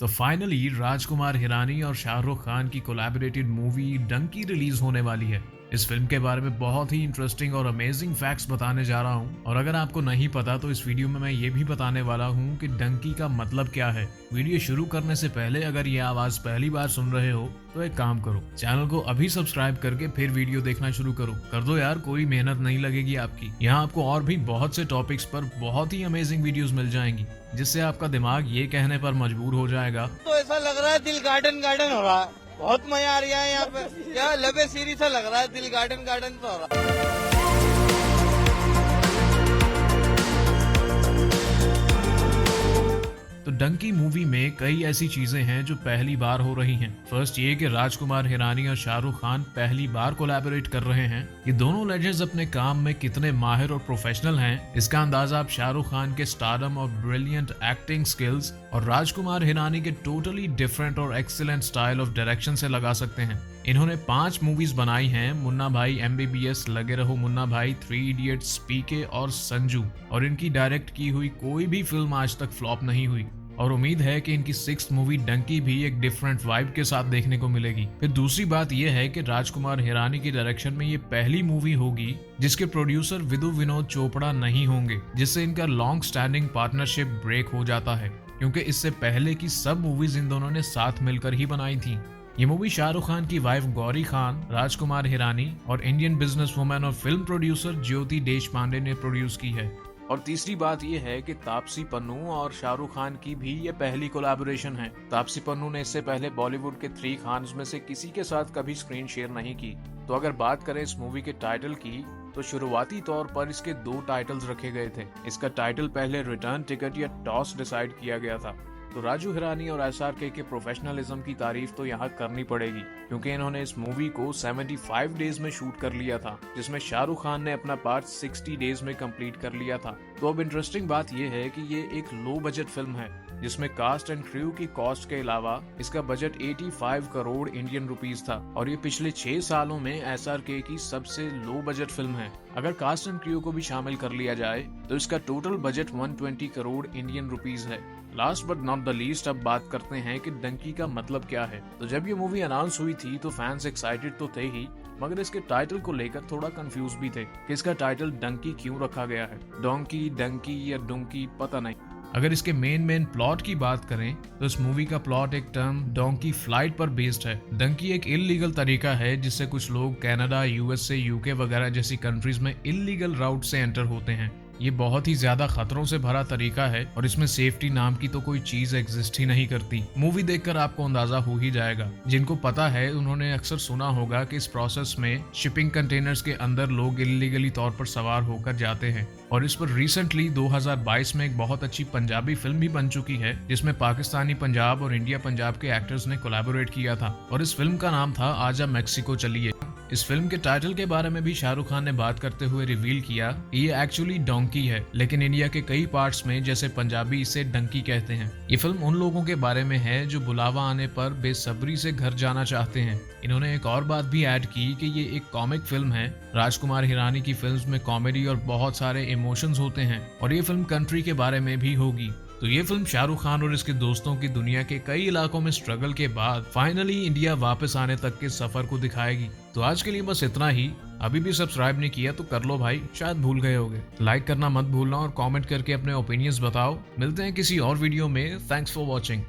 तो फाइनली राजकुमार हिरानी और शाहरुख खान की कोलैबोरेटेड मूवी डंकी रिलीज होने वाली है। इस फिल्म के बारे में बहुत ही इंटरेस्टिंग और अमेजिंग फैक्ट्स बताने जा रहा हूं, और अगर आपको नहीं पता तो इस वीडियो में मैं ये भी बताने वाला हूं कि डंकी का मतलब क्या है। वीडियो शुरू करने से पहले अगर ये आवाज पहली बार सुन रहे हो तो एक काम करो, चैनल को अभी सब्सक्राइब करके फिर वीडियो देखना शुरू करो। कर दो यार, कोई मेहनत नहीं लगेगी आपकी। यहाँ आपको और भी बहुत से टॉपिक्स पर बहुत ही अमेजिंग वीडियोस मिल जाएंगी, जिससे आपका दिमाग ये कहने पर मजबूर हो जाएगा तो ऐसा लग रहा है दिल गार्डन गार्डन हो रहा है। बहुत मजा आ रहा है यहाँ पे, यार लबे सीरी सा लग रहा है, दिल गार्डन गार्डन तो हो रहा है। तो डंकी मूवी में कई ऐसी चीजें हैं जो पहली बार हो रही हैं। फर्स्ट ये कि राजकुमार हिरानी और शाहरुख खान पहली बार कोलैबोरेट कर रहे हैं। ये दोनों लेजेंड्स अपने काम में कितने माहिर और प्रोफेशनल हैं, इसका अंदाजा आप शाहरुख खान के स्टारडम और ब्रिलियंट एक्टिंग स्किल्स और राजकुमार हिरानी के टोटली डिफरेंट और एक्सीलेंट स्टाइल ऑफ डायरेक्शन से लगा सकते हैं। इन्होंने 5 मूवीज बनाई हैं, मुन्ना भाई, MBBS, लगे रहो मुन्ना भाई, 3 इडियट्स, PK और संजू, और इनकी डायरेक्ट की हुई कोई भी फिल्म आज तक फ्लॉप नहीं हुई। और उम्मीद है कि इनकी 6th मूवी डंकी भी एक डिफरेंट वाइब के साथ देखने को मिलेगी। फिर दूसरी बात यह है कि राजकुमार हिरानी की डायरेक्शन में ये पहली मूवी होगी जिसके प्रोड्यूसर विदु विनोद चोपड़ा नहीं होंगे, जिससे इनका लॉन्ग स्टैंडिंग पार्टनरशिप ब्रेक हो जाता है, क्योंकि इससे पहले की सब मूवीज इन दोनों ने साथ मिलकर ही बनाई थी। ये मूवी शाहरुख खान की वाइफ गौरी खान, राजकुमार हिरानी और इंडियन बिजनेस वुमेन और फिल्म प्रोड्यूसर ज्योति देशपांडे ने प्रोड्यूस की है। और तीसरी बात यह है कि तापसी पन्नू और शाहरुख खान की भी ये पहली कोलैबोरेशन है। तापसी पन्नू ने इससे पहले बॉलीवुड के 3 खान्स में से किसी के साथ कभी स्क्रीन शेयर नहीं की। तो अगर बात करें इस मूवी के टाइटल की, तो शुरुआती तौर पर इसके 2 टाइटल्स रखे गए थे। इसका टाइटल पहले रिटर्न टिकट या टॉस डिसाइड किया गया था। तो राजू हिरानी और SRK के प्रोफेशनलिज्म की तारीफ तो यहाँ करनी पड़ेगी, क्योंकि इन्होंने इस मूवी को 75 डेज में शूट कर लिया था, जिसमें शाहरुख खान ने अपना पार्ट 60 डेज में कंप्लीट कर लिया था। तो अब इंटरेस्टिंग बात यह है कि ये एक लो बजट फिल्म है, जिसमें कास्ट एंड क्रू की कॉस्ट के अलावा इसका बजट 85 करोड़ इंडियन रुपीस था, और ये पिछले 6 सालों में SRK की सबसे लो बजट फिल्म है। अगर कास्ट एंड क्रू को भी शामिल कर लिया जाए तो इसका total budget 120 crore Indian rupees है। Last but not the least, अब बात करते हैं कि डंकी का मतलब क्या है। तो जब ये मूवी अनाउंस हुई थी तो फैंस एक्साइटेड तो थे ही, मगर इसके टाइटल को लेकर थोड़ा कंफ्यूज भी थे कि इसका टाइटल डंकी क्यों रखा गया है। डोंकी, डंकी या डुंकी, पता नहीं। अगर इसके मेन प्लॉट की बात करें तो इस मूवी का प्लॉट एक टर्म डोंकी फ्लाइट पर बेस्ड है। डंकी एक इलीगल तरीका है जिससे कुछ लोग कनाडा, USA, UK वगैरह जैसी कंट्रीज में इलीगल राउट से एंटर होते हैं। ये बहुत ही ज्यादा खतरों से भरा तरीका है और इसमें सेफ्टी नाम की तो कोई चीज एग्जिस्ट ही नहीं करती। मूवी देखकर आपको अंदाजा हो ही जाएगा। जिनको पता है उन्होंने अक्सर सुना होगा कि इस प्रोसेस में शिपिंग कंटेनर्स के अंदर लोग इलीगली तौर पर सवार होकर जाते हैं। और इस पर रिसेंटली 2022 में एक बहुत अच्छी पंजाबी फिल्म भी बन चुकी है, जिसमें पाकिस्तानी पंजाब और इंडिया पंजाब के एक्टर्स ने कोलैबोरेट किया था, और इस फिल्म का नाम था आजा मेक्सिको चलिए। इस फिल्म के टाइटल के बारे में भी शाहरुख खान ने बात करते हुए रिवील किया कि ये एक्चुअली डोंकी है, लेकिन इंडिया के कई पार्ट्स में जैसे पंजाबी इसे डंकी कहते हैं। ये फिल्म उन लोगों के बारे में है जो बुलावा आने पर बेसब्री से घर जाना चाहते हैं। इन्होंने एक और बात भी ऐड की कि ये एक कॉमिक फिल्म है। राजकुमार हिरानी की फिल्म्स में कॉमेडी और बहुत सारे इमोशंस होते हैं, और ये फिल्म कंट्री के बारे में भी होगी। तो ये फिल्म शाहरुख खान और इसके दोस्तों की दुनिया के कई इलाकों में स्ट्रगल के बाद फाइनली इंडिया वापस आने तक के सफर को दिखाएगी। तो आज के लिए बस इतना ही। अभी भी सब्सक्राइब नहीं किया तो कर लो भाई, शायद भूल गए होगे। लाइक करना मत भूलना और कमेंट करके अपने ओपिनियंस बताओ। मिलते हैं किसी और वीडियो में। Thanks for watching.